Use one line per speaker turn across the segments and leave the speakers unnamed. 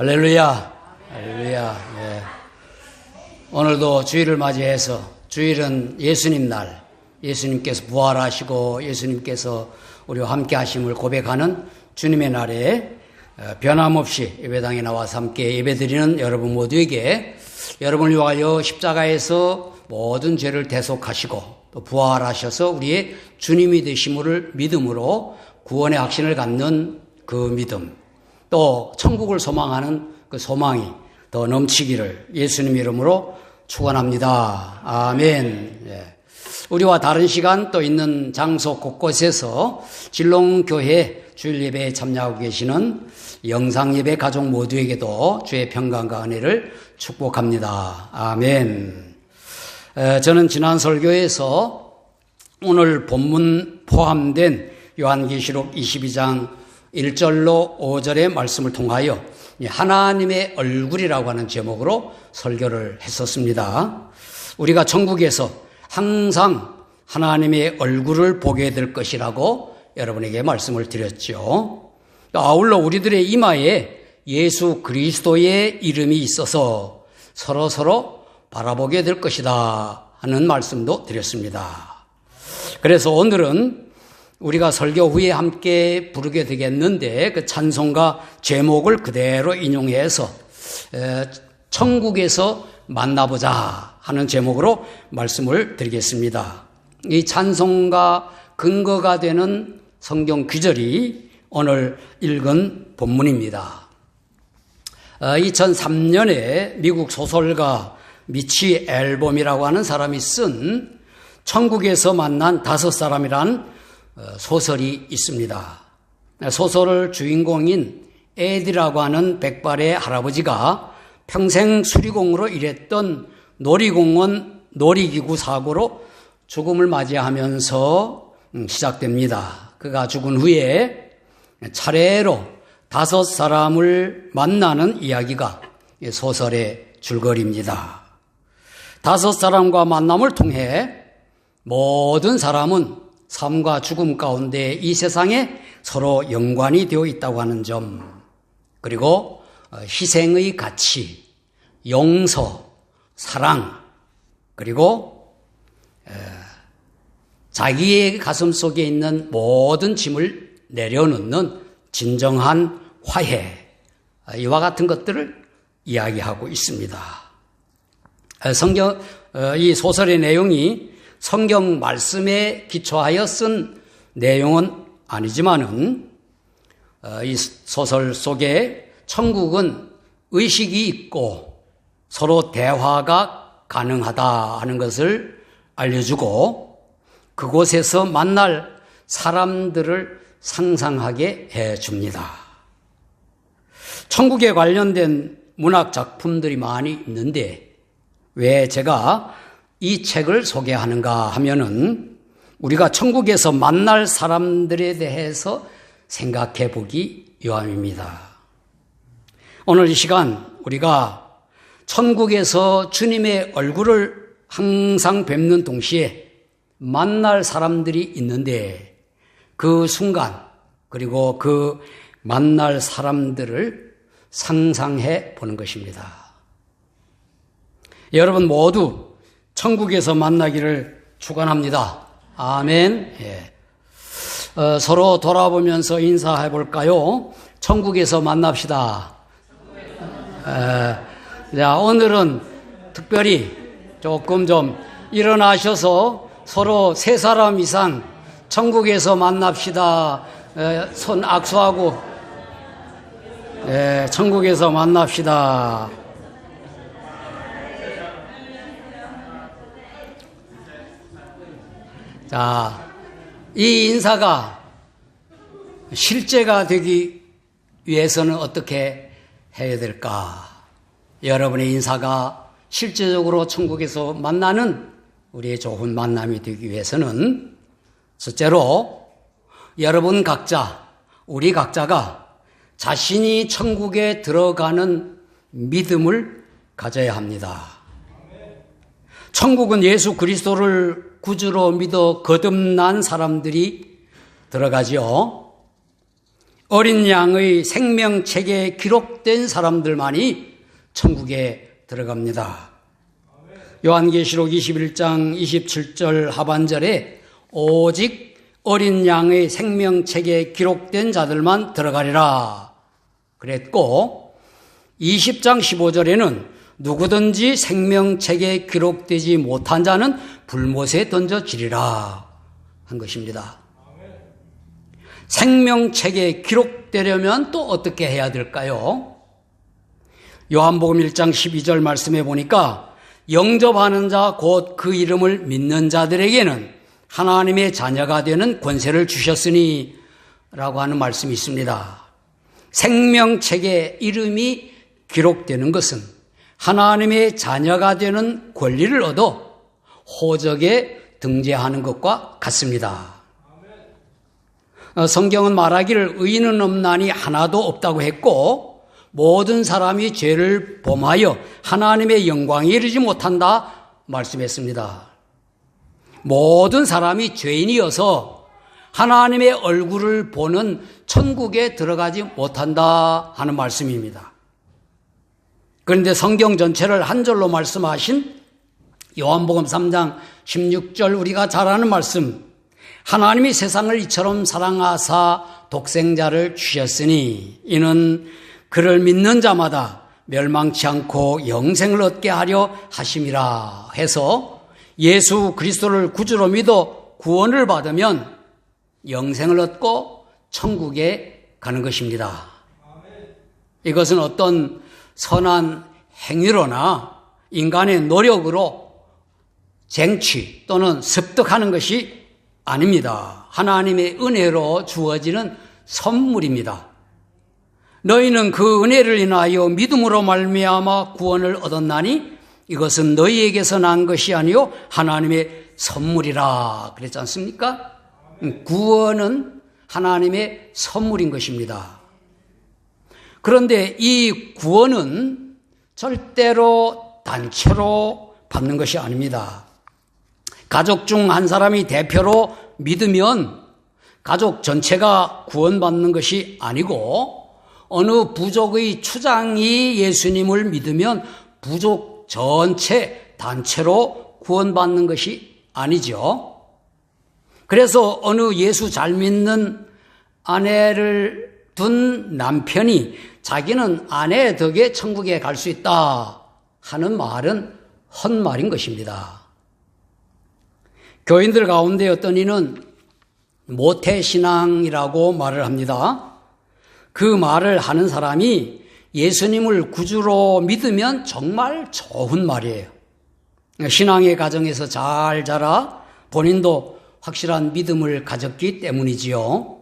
할렐루야, 할렐루야. 예. 오늘도 주일을 맞이해서, 주일은 예수님 날, 예수님께서 부활하시고 예수님께서 우리와 함께 하심을 고백하는 주님의 날에 변함없이 예배당에 나와서 함께 예배드리는 여러분 모두에게 여러분을 위하여 십자가에서 모든 죄를 대속하시고 또 부활하셔서 우리의 주님이 되심을 믿음으로 구원의 확신을 갖는 그 믿음, 또 천국을 소망하는 그 소망이 더 넘치기를 예수님 이름으로 축원합니다. 아멘. 예. 우리와 다른 시간 또 있는 장소 곳곳에서 진롱교회 주일 예배에 참여하고 계시는 영상 예배 가족 모두에게도 주의 평강과 은혜를 축복합니다. 아멘. 저는 지난 설교에서 오늘 본문 포함된 요한계시록 22장 1절로 5절의 말씀을 통하여 하나님의 얼굴이라고 하는 제목으로 설교를 했었습니다. 우리가 천국에서 항상 하나님의 얼굴을 보게 될 것이라고 여러분에게 말씀을 드렸죠. 아울러 우리들의 이마에 예수 그리스도의 이름이 있어서 서로 바라보게 될 것이다 하는 말씀도 드렸습니다. 그래서 오늘은 우리가 설교 후에 함께 부르게 되겠는데 그 찬송가 제목을 그대로 인용해서 천국에서 만나보자 하는 제목으로 말씀을 드리겠습니다. 이 찬송가 근거가 되는 성경 구절이 오늘 읽은 본문입니다. 2003년에 미국 소설가 미치 앨범이라고 하는 사람이 쓴 천국에서 만난 5사람이란 소설이 있습니다. 소설을 주인공인 에디라고 하는 백발의 할아버지가 평생 수리공으로 일했던 놀이공원 놀이기구 사고로 죽음을 맞이하면서 시작됩니다. 그가 죽은 후에 차례로 5사람을 만나는 이야기가 소설의 줄거리입니다. 5사람과 만남을 통해 모든 사람은 삶과 죽음 가운데 이 세상에 서로 연관이 되어 있다고 하는 점, 그리고 희생의 가치, 용서, 사랑, 그리고 자기의 가슴 속에 있는 모든 짐을 내려놓는 진정한 화해, 이와 같은 것들을 이야기하고 있습니다. 이 소설의 내용이 성경 말씀에 기초하여 쓴 내용은 아니지만은 이 소설 속에 천국은 의식이 있고 서로 대화가 가능하다 하는 것을 알려주고 그곳에서 만날 사람들을 상상하게 해줍니다. 천국에 관련된 문학 작품들이 많이 있는데 왜 제가 이 책을 소개하는가 하면은 우리가 천국에서 만날 사람들에 대해서 생각해 보기 위함입니다. 오늘 이 시간 우리가 천국에서 주님의 얼굴을 항상 뵙는 동시에 만날 사람들이 있는데 그 순간 그리고 그 만날 사람들을 상상해 보는 것입니다. 여러분 모두 천국에서 만나기를 축원합니다. 아멘. 예. 서로 돌아보면서 인사해 볼까요? 천국에서 만납시다. 자, 오늘은 특별히 조금 좀 일어나셔서 서로 3사람 이상 천국에서 만납시다. 손 악수하고 천국에서 만납시다. 자, 이 인사가 실제가 되기 위해서는 어떻게 해야 될까? 여러분의 인사가 실제적으로 천국에서 만나는 우리의 좋은 만남이 되기 위해서는 첫째로 여러분 각자, 우리 각자가 자신이 천국에 들어가는 믿음을 가져야 합니다. 천국은 예수 그리스도를 구주로 믿어 거듭난 사람들이 들어가지요. 어린 양의 생명책에 기록된 사람들만이 천국에 들어갑니다. 요한계시록 21장 27절 하반절에 오직 어린 양의 생명책에 기록된 자들만 들어가리라 그랬고, 20장 15절에는 누구든지 생명책에 기록되지 못한 자는 불못에 던져지리라 한 것입니다. 생명책에 기록되려면 또 어떻게 해야 될까요? 요한복음 1장 12절 말씀해 보니까 영접하는 자 곧 그 이름을 믿는 자들에게는 하나님의 자녀가 되는 권세를 주셨으니 라고 하는 말씀이 있습니다. 생명책에 이름이 기록되는 것은 하나님의 자녀가 되는 권리를 얻어 호적에 등재하는 것과 같습니다. 성경은 말하기를 의인은 없나니 하나도 없다고 했고, 모든 사람이 죄를 범하여 하나님의 영광에 이르지 못한다 말씀했습니다. 모든 사람이 죄인이어서 하나님의 얼굴을 보는 천국에 들어가지 못한다 하는 말씀입니다. 그런데 성경 전체를 한 절로 말씀하신 요한복음 3장 16절 우리가 잘 아는 말씀, 하나님이 세상을 이처럼 사랑하사 독생자를 주셨으니 이는 그를 믿는 자마다 멸망치 않고 영생을 얻게 하려 하심이라 해서 예수 그리스도를 구주로 믿어 구원을 받으면 영생을 얻고 천국에 가는 것입니다. 이것은 어떤 선한 행위로나 인간의 노력으로 쟁취 또는 습득하는 것이 아닙니다. 하나님의 은혜로 주어지는 선물입니다. 너희는 그 은혜를 인하여 믿음으로 말미암아 구원을 얻었나니 이것은 너희에게서 난 것이 아니요 하나님의 선물이라 그랬지 않습니까? 구원은 하나님의 선물인 것입니다. 그런데 이 구원은 절대로 단체로 받는 것이 아닙니다. 가족 중 한 사람이 대표로 믿으면 가족 전체가 구원받는 것이 아니고, 어느 부족의 추장이 예수님을 믿으면 부족 전체 단체로 구원받는 것이 아니죠. 그래서 어느 예수 잘 믿는 아내를 둔 남편이 자기는 아내의 덕에 천국에 갈 수 있다 하는 말은 헛말인 것입니다. 교인들 가운데 어떤 이는 모태신앙이라고 말을 합니다. 그 말을 하는 사람이 예수님을 구주로 믿으면 정말 좋은 말이에요. 신앙의 가정에서 잘 자라 본인도 확실한 믿음을 가졌기 때문이지요.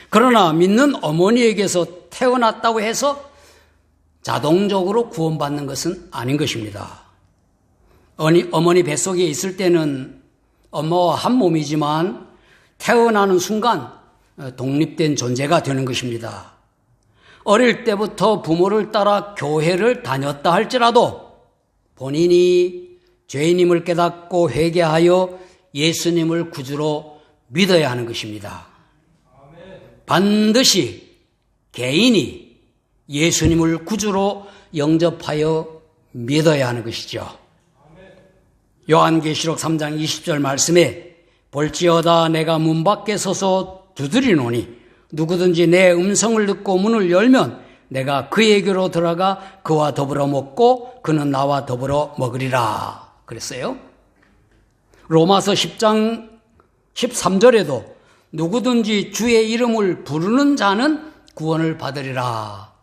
그러나 믿는 어머니에게서 태어났다고 해서 자동적으로 구원받는 것은 아닌 것입니다. 어머니 뱃속에 있을 때는 엄마와 한 몸이지만 태어나는 순간 독립된 존재가 되는 것입니다. 어릴 때부터 부모를 따라 교회를 다녔다 할지라도 본인이 죄인임을 깨닫고 회개하여 예수님을 구주로 믿어야 하는 것입니다. 반드시 개인이 예수님을 구주로 영접하여 믿어야 하는 것이죠. 요한계시록 3장 20절 말씀에 볼지어다 내가 문 밖에 서서 두드리노니 누구든지 내 음성을 듣고 문을 열면 내가 그에게로 들어가 그와 더불어 먹고 그는 나와 더불어 먹으리라 그랬어요. 로마서 10장 13절에도 누구든지 주의 이름을 부르는 자는 구원을 받으리라.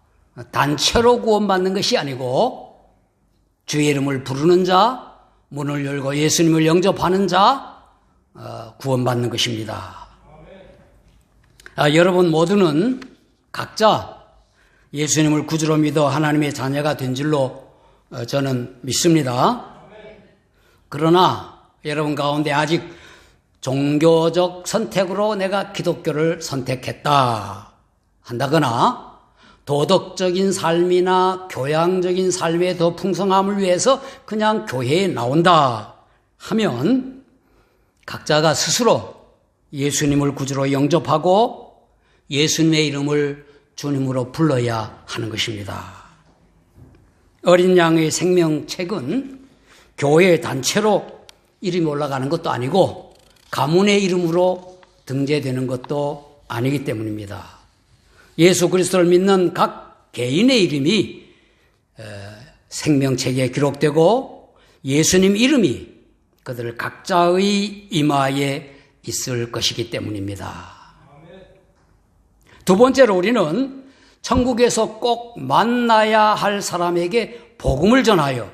단체로 구원받는 것이 아니고 주의 이름을 부르는 자, 문을 열고 예수님을 영접하는 자 구원받는 것입니다. 여러분 모두는 각자 예수님을 구주로 믿어 하나님의 자녀가 된 줄로 저는 믿습니다. 그러나 여러분 가운데 아직 종교적 선택으로 내가 기독교를 선택했다 한다거나 도덕적인 삶이나 교양적인 삶의 더 풍성함을 위해서 그냥 교회에 나온다 하면 각자가 스스로 예수님을 구주로 영접하고 예수님의 이름을 주님으로 불러야 하는 것입니다. 어린 양의 생명책은 교회 단체로 이름이 올라가는 것도 아니고 가문의 이름으로 등재되는 것도 아니기 때문입니다. 예수 그리스도를 믿는 각 개인의 이름이 생명책에 기록되고 예수님 이름이 그들 각자의 이마에 있을 것이기 때문입니다. 두 번째로 우리는 천국에서 꼭 만나야 할 사람에게 복음을 전하여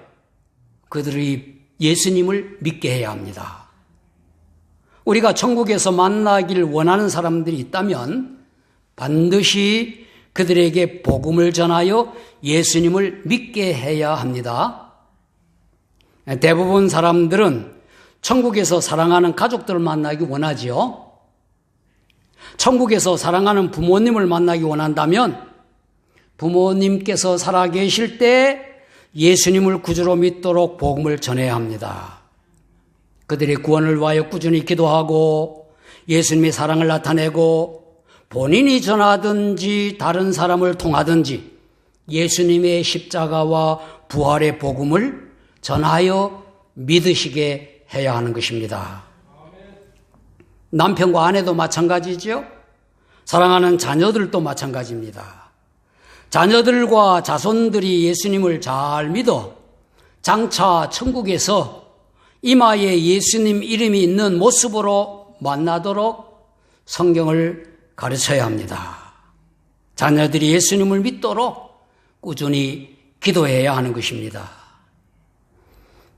그들의 예수님을 믿게 해야 합니다. 우리가 천국에서 만나길 원하는 사람들이 있다면 반드시 그들에게 복음을 전하여 예수님을 믿게 해야 합니다. 대부분 사람들은 천국에서 사랑하는 가족들을 만나기 원하지요. 천국에서 사랑하는 부모님을 만나기 원한다면 부모님께서 살아계실 때 예수님을 구주로 믿도록 복음을 전해야 합니다. 그들의 구원을 위하여 꾸준히 기도하고 예수님의 사랑을 나타내고 본인이 전하든지 다른 사람을 통하든지 예수님의 십자가와 부활의 복음을 전하여 믿으시게 해야 하는 것입니다. 남편과 아내도 마찬가지죠. 사랑하는 자녀들도 마찬가지입니다. 자녀들과 자손들이 예수님을 잘 믿어 장차 천국에서 이마에 예수님 이름이 있는 모습으로 만나도록 성경을 가르쳐야 합니다. 자녀들이 예수님을 믿도록 꾸준히 기도해야 하는 것입니다.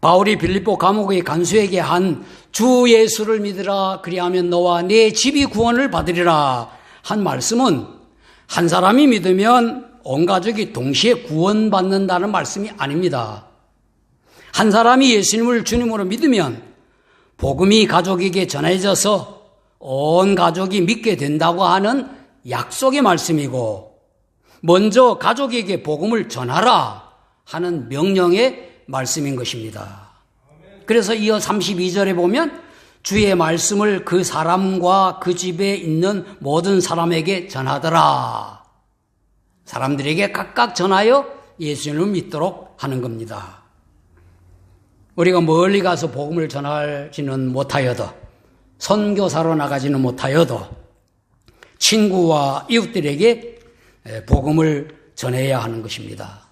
바울이 빌립보 감옥의 간수에게 한 주 예수를 믿으라 그리하면 너와 네 집이 구원을 받으리라 한 말씀은 한 사람이 믿으면 온 가족이 동시에 구원받는다는 말씀이 아닙니다. 한 사람이 예수님을 주님으로 믿으면 복음이 가족에게 전해져서 온 가족이 믿게 된다고 하는 약속의 말씀이고 먼저 가족에게 복음을 전하라 하는 명령의 말씀인 것입니다. 그래서 이어 32절에 보면 주의 말씀을 그 사람과 그 집에 있는 모든 사람에게 전하더라. 사람들에게 각각 전하여 예수님을 믿도록 하는 겁니다. 우리가 멀리 가서 복음을 전하지는 못하여도 선교사로 나가지는 못하여도 친구와 이웃들에게 복음을 전해야 하는 것입니다.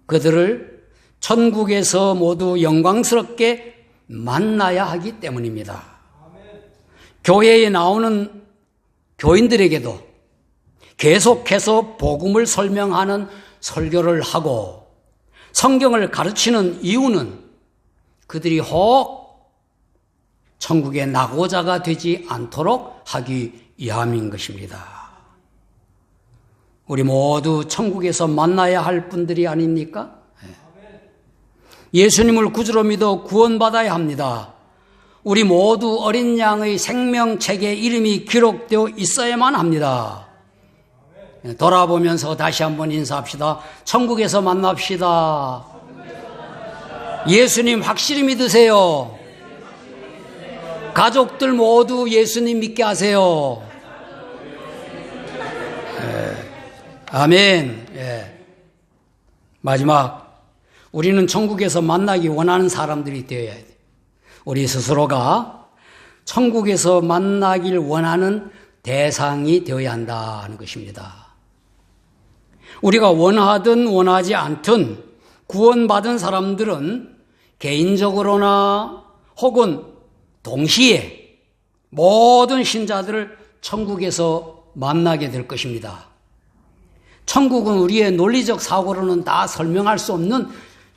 그들을 천국에서 모두 영광스럽게 만나야 하기 때문입니다. 교회에 나오는 교인들에게도 계속해서 복음을 설명하는 설교를 하고 성경을 가르치는 이유는 그들이 혹 천국의 낙오자가 되지 않도록 하기 위함인 것입니다. 우리 모두 천국에서 만나야 할 분들이 아닙니까? 예수님을 구주로 믿어 구원받아야 합니다. 우리 모두 어린 양의 생명책에 이름이 기록되어 있어야만 합니다. 돌아보면서 다시 한번 인사합시다. 천국에서 만납시다. 예수님 확실히 믿으세요. 가족들 모두 예수님 믿게 하세요. 아멘. 마지막 우리는 천국에서 만나기 원하는 사람들이 되어야 돼. 우리 스스로가 천국에서 만나길 원하는 대상이 되어야 한다는 것입니다. 우리가 원하든 원하지 않든 구원받은 사람들은 개인적으로나 혹은 동시에 모든 신자들을 천국에서 만나게 될 것입니다. 천국은 우리의 논리적 사고로는 다 설명할 수 없는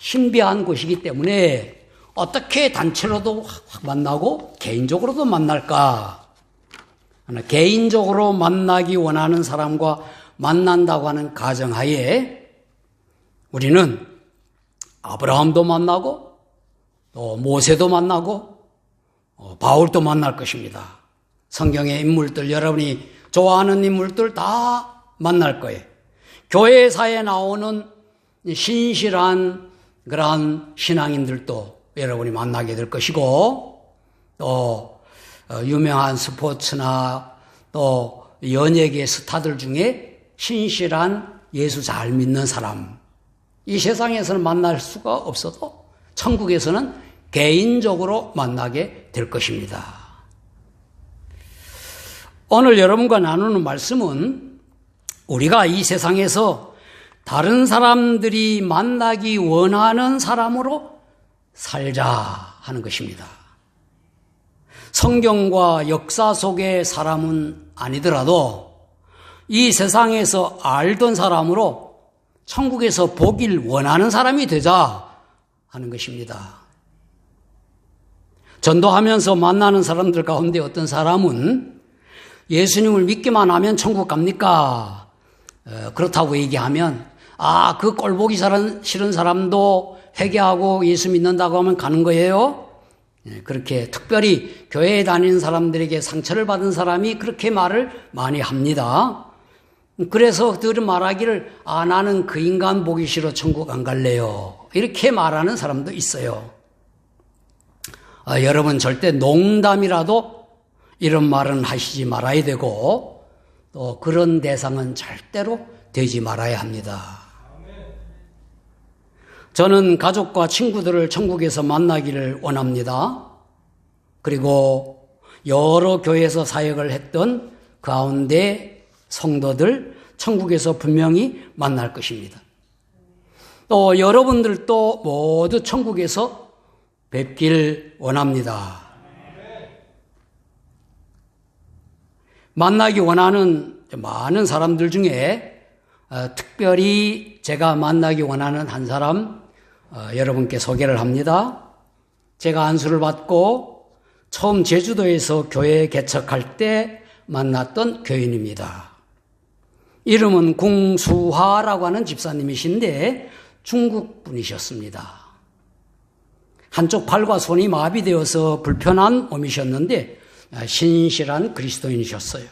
신비한 곳이기 때문에 어떻게 단체로도 만나고 개인적으로도 만날까? 개인적으로 만나기 원하는 사람과 만난다고 하는 가정하에 우리는 아브라함도 만나고 또 모세도 만나고 바울도 만날 것입니다. 성경의 인물들, 여러분이 좋아하는 인물들 다 만날 거예요. 교회사에 나오는 신실한 그러한 신앙인들도 여러분이 만나게 될 것이고 또 유명한 스포츠나 또 연예계 스타들 중에 신실한 예수 잘 믿는 사람, 이 세상에서는 만날 수가 없어도 천국에서는 개인적으로 만나게 될 것입니다. 오늘 여러분과 나누는 말씀은 우리가 이 세상에서 다른 사람들이 만나기 원하는 사람으로 살자 하는 것입니다. 성경과 역사 속의 사람은 아니더라도 이 세상에서 알던 사람으로 천국에서 보길 원하는 사람이 되자 하는 것입니다. 전도하면서 만나는 사람들 가운데 어떤 사람은 예수님을 믿기만 하면 천국 갑니까? 그렇다고 얘기하면 그 꼴보기 싫은 사람도 회개하고 예수 믿는다고 하면 가는 거예요? 그렇게 특별히 교회에 다니는 사람들에게 상처를 받은 사람이 그렇게 말을 많이 합니다. 그래서 그들은 말하기를 나는 그 인간 보기 싫어 천국 안 갈래요. 이렇게 말하는 사람도 있어요. 여러분 절대 농담이라도 이런 말은 하시지 말아야 되고 또 그런 대상은 절대로 되지 말아야 합니다. 저는 가족과 친구들을 천국에서 만나기를 원합니다. 그리고 여러 교회에서 사역을 했던 가운데 성도들 천국에서 분명히 만날 것입니다. 또 여러분들도 모두 천국에서 뵙길 원합니다. 만나기 원하는 많은 사람들 중에 특별히 제가 만나기 원하는 한 사람 여러분께 소개를 합니다. 제가 안수를 받고 처음 제주도에서 교회 개척할 때 만났던 교인입니다. 이름은 궁수화라고 하는 집사님이신데 중국 분이셨습니다. 한쪽 팔과 손이 마비되어서 불편한 몸이셨는데 신실한 그리스도인이셨어요.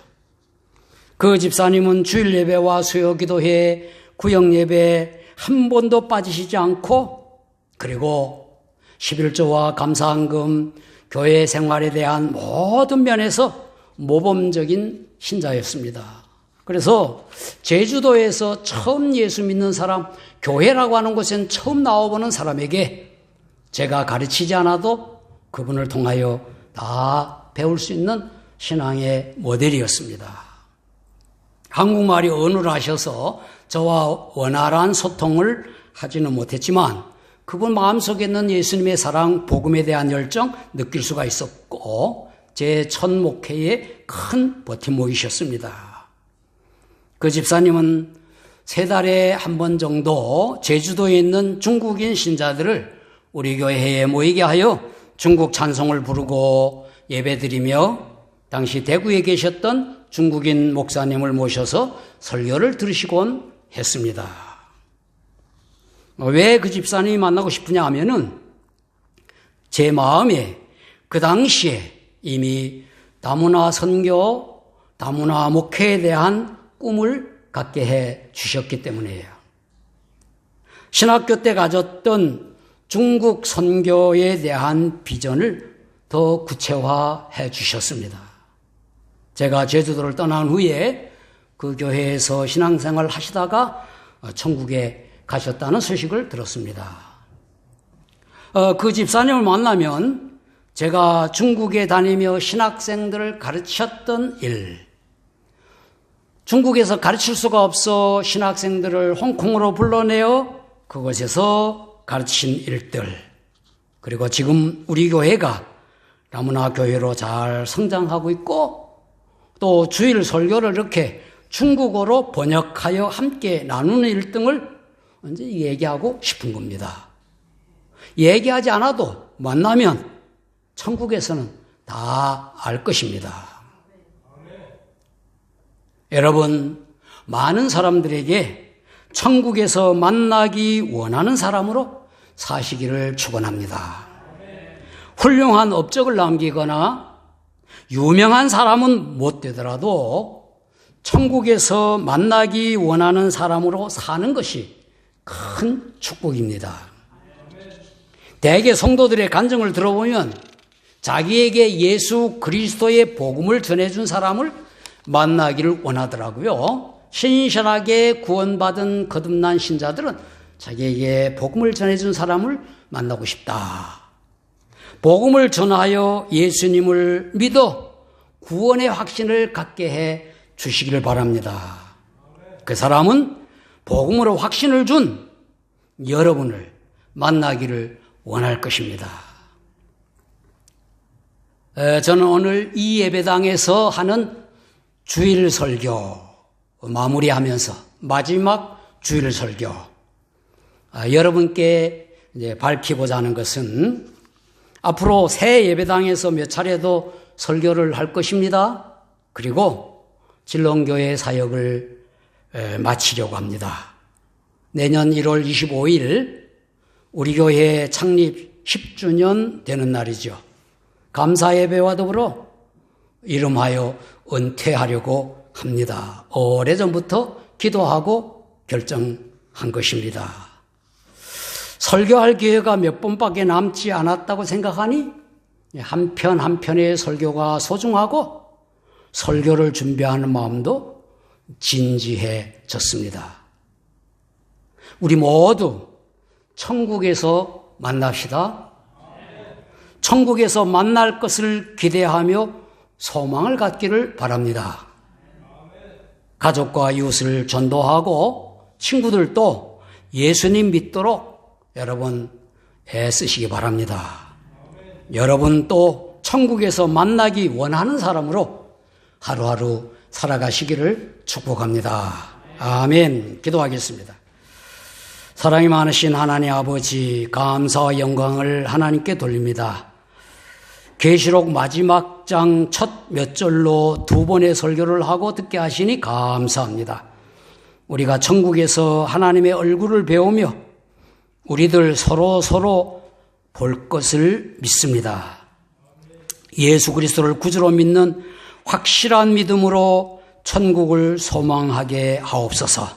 그 집사님은 주일 예배와 수요 기도회, 구역 예배 한 번도 빠지시지 않고 그리고 11조와 감사헌금, 교회 생활에 대한 모든 면에서 모범적인 신자였습니다. 그래서 제주도에서 처음 예수 믿는 사람, 교회라고 하는 곳엔 처음 나와보는 사람에게 제가 가르치지 않아도 그분을 통하여 다 배울 수 있는 신앙의 모델이었습니다. 한국말이 언어를 하셔서 저와 원활한 소통을 하지는 못했지만 그분 마음속에 있는 예수님의 사랑, 복음에 대한 열정 느낄 수가 있었고 제 첫 목회에 큰 버팀목이셨습니다. 그 집사님은 3달에 한 번 정도 제주도에 있는 중국인 신자들을 우리 교회에 모이게 하여 중국 찬송을 부르고 예배드리며 당시 대구에 계셨던 중국인 목사님을 모셔서 설교를 들으시곤 했습니다. 왜 그 집사님이 만나고 싶으냐 하면은 제 마음에 그 당시에 이미 다문화 선교, 다문화 목회에 대한 꿈을 갖게 해 주셨기 때문이에요. 신학교 때 가졌던 중국 선교에 대한 비전을 더 구체화해 주셨습니다. 제가 제주도를 떠난 후에 그 교회에서 신앙생활을 하시다가 천국에 가셨다는 소식을 들었습니다. 그 집사님을 만나면 제가 중국에 다니며 신학생들을 가르쳤던 일, 중국에서 가르칠 수가 없어 신학생들을 홍콩으로 불러내어 그곳에서 가르친 일들, 그리고 지금 우리 교회가 다문화 교회로 잘 성장하고 있고 또 주일 설교를 이렇게 중국어로 번역하여 함께 나누는 일 등을 언제 얘기하고 싶은 겁니다. 얘기하지 않아도 만나면 천국에서는 다 알 것입니다. 여러분, 많은 사람들에게 천국에서 만나기 원하는 사람으로 사시기를 축원합니다. 훌륭한 업적을 남기거나 유명한 사람은 못 되더라도 천국에서 만나기 원하는 사람으로 사는 것이 큰 축복입니다. 대개 성도들의 간증을 들어보면 자기에게 예수 그리스도의 복음을 전해준 사람을 만나기를 원하더라고요. 신실하게 구원받은 거듭난 신자들은 자기에게 복음을 전해준 사람을 만나고 싶다. 복음을 전하여 예수님을 믿어 구원의 확신을 갖게 해 주시기를 바랍니다. 그 사람은 복음으로 확신을 준 여러분을 만나기를 원할 것입니다. 저는 오늘 이 예배당에서 하는 주일 설교 마무리하면서 마지막 주일 설교 여러분께 이제 밝히고자 하는 것은 앞으로 새 예배당에서 몇 차례도 설교를 할 것입니다. 그리고 진롱교회 사역을 마치려고 합니다. 내년 1월 25일 우리 교회 창립 10주년 되는 날이죠. 감사 예배와 더불어 이름하여 은퇴하려고 합니다. 오래전부터 기도하고 결정한 것입니다. 설교할 기회가 몇 번밖에 남지 않았다고 생각하니 한 편 한 편의 설교가 소중하고 설교를 준비하는 마음도 진지해졌습니다. 우리 모두 천국에서 만납시다. 천국에서 만날 것을 기대하며 소망을 갖기를 바랍니다. 가족과 이웃을 전도하고 친구들도 예수님 믿도록 여러분 애쓰시기 바랍니다. 여러분 또 천국에서 만나기 원하는 사람으로 하루하루 살아가시기를 축복합니다. 아멘. 기도하겠습니다. 사랑이 많으신 하나님 아버지, 감사와 영광을 하나님께 돌립니다. 계시록 마지막 장 첫 몇 절로 두 번의 설교를 하고 듣게 하시니 감사합니다. 우리가 천국에서 하나님의 얼굴을 배우며 우리들 서로 볼 것을 믿습니다. 예수 그리스도를 구주로 믿는 확실한 믿음으로 천국을 소망하게 하옵소서.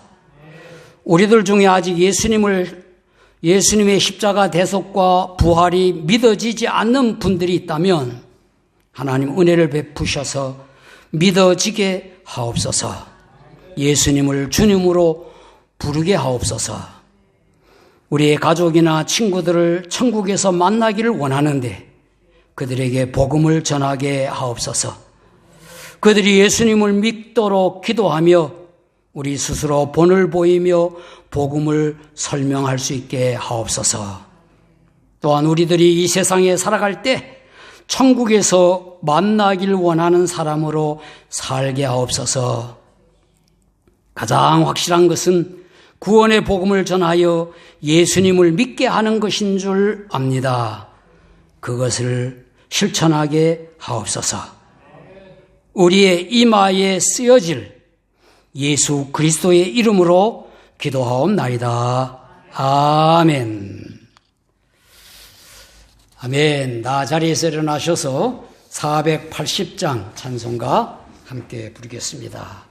우리들 중에 아직 예수님의 십자가 대속과 부활이 믿어지지 않는 분들이 있다면 하나님 은혜를 베푸셔서 믿어지게 하옵소서. 예수님을 주님으로 부르게 하옵소서. 우리의 가족이나 친구들을 천국에서 만나기를 원하는데 그들에게 복음을 전하게 하옵소서. 그들이 예수님을 믿도록 기도하며 우리 스스로 본을 보이며 복음을 설명할 수 있게 하옵소서. 또한 우리들이 이 세상에 살아갈 때 천국에서 만나길 원하는 사람으로 살게 하옵소서. 가장 확실한 것은 구원의 복음을 전하여 예수님을 믿게 하는 것인 줄 압니다. 그것을 실천하게 하옵소서. 우리의 이마에 쓰여질 예수 그리스도의 이름으로 기도하옵나이다. 아멘. 아멘. 나 자리에서 일어나셔서 480장 찬송가 함께 부르겠습니다.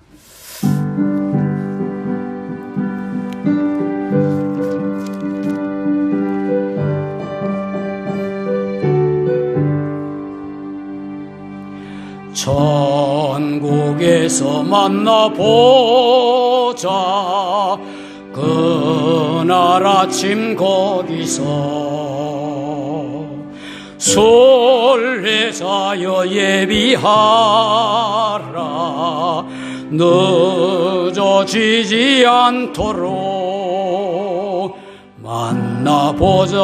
천국에서 만나보자. 그날 아침 거기서 순례자여 예비하라. 늦어지지 않도록 만나보자.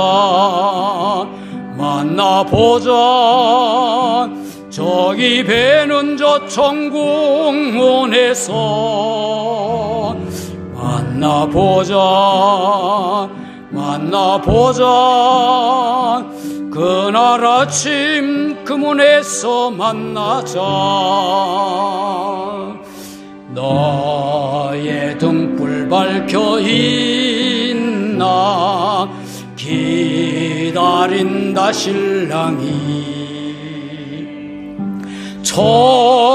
저기 배는 저 천국문에서 만나보자. 그날 아침 그 문에서 만나자. 너의 등불 밝혀 있나. 기다린다 신랑이.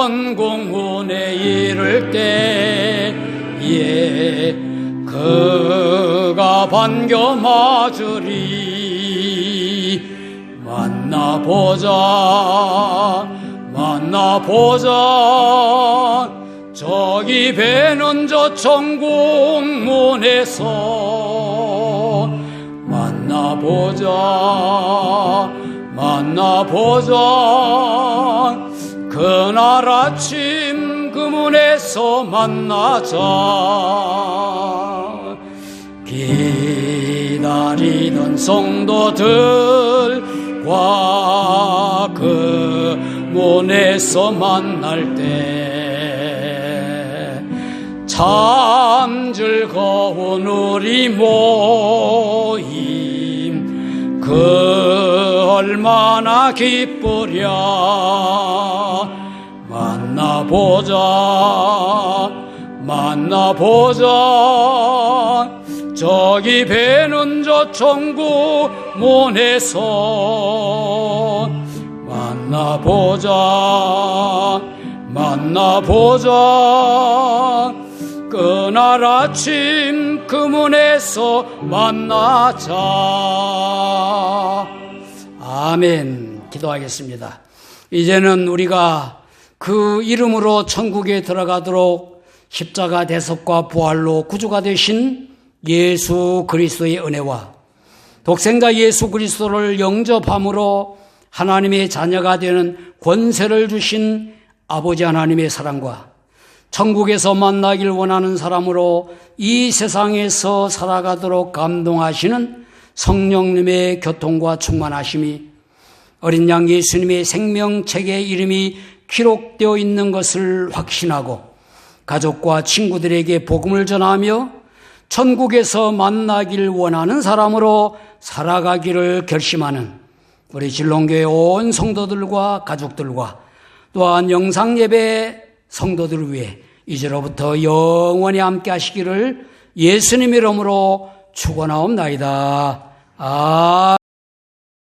천국문에 이를 때에 그가 반겨 맞으리. 만나보자. 만나보자. 저기 배는 저 천국 문에서 만나보자. 그날 아침 그 문에서 만나자. 기다리던 성도들과 그 문에서 만날 때 참 즐거운 우리 모임 그 얼마나 기쁘랴. 만나보자. 저기 배는 저 천국 문에서 만나보자. 그날 아침 그 문에서 만나자. 아멘. 기도하겠습니다. 이제는 우리가 그 이름으로 천국에 들어가도록 십자가 대속과 부활로 구주가 되신 예수 그리스도의 은혜와 독생자 예수 그리스도를 영접함으로 하나님의 자녀가 되는 권세를 주신 아버지 하나님의 사랑과 천국에서 만나길 원하는 사람으로 이 세상에서 살아가도록 감동하시는 성령님의 교통과 충만하심이 어린 양 예수님의 생명책에 이름이 기록되어 있는 것을 확신하고 가족과 친구들에게 복음을 전하며 천국에서 만나길 원하는 사람으로 살아가기를 결심하는 우리 진롱교회 온 성도들과 가족들과 또한 영상예배 성도들을 위해 이제로부터 영원히 함께 하시기를 예수님 이름으로 축원하옵나이다.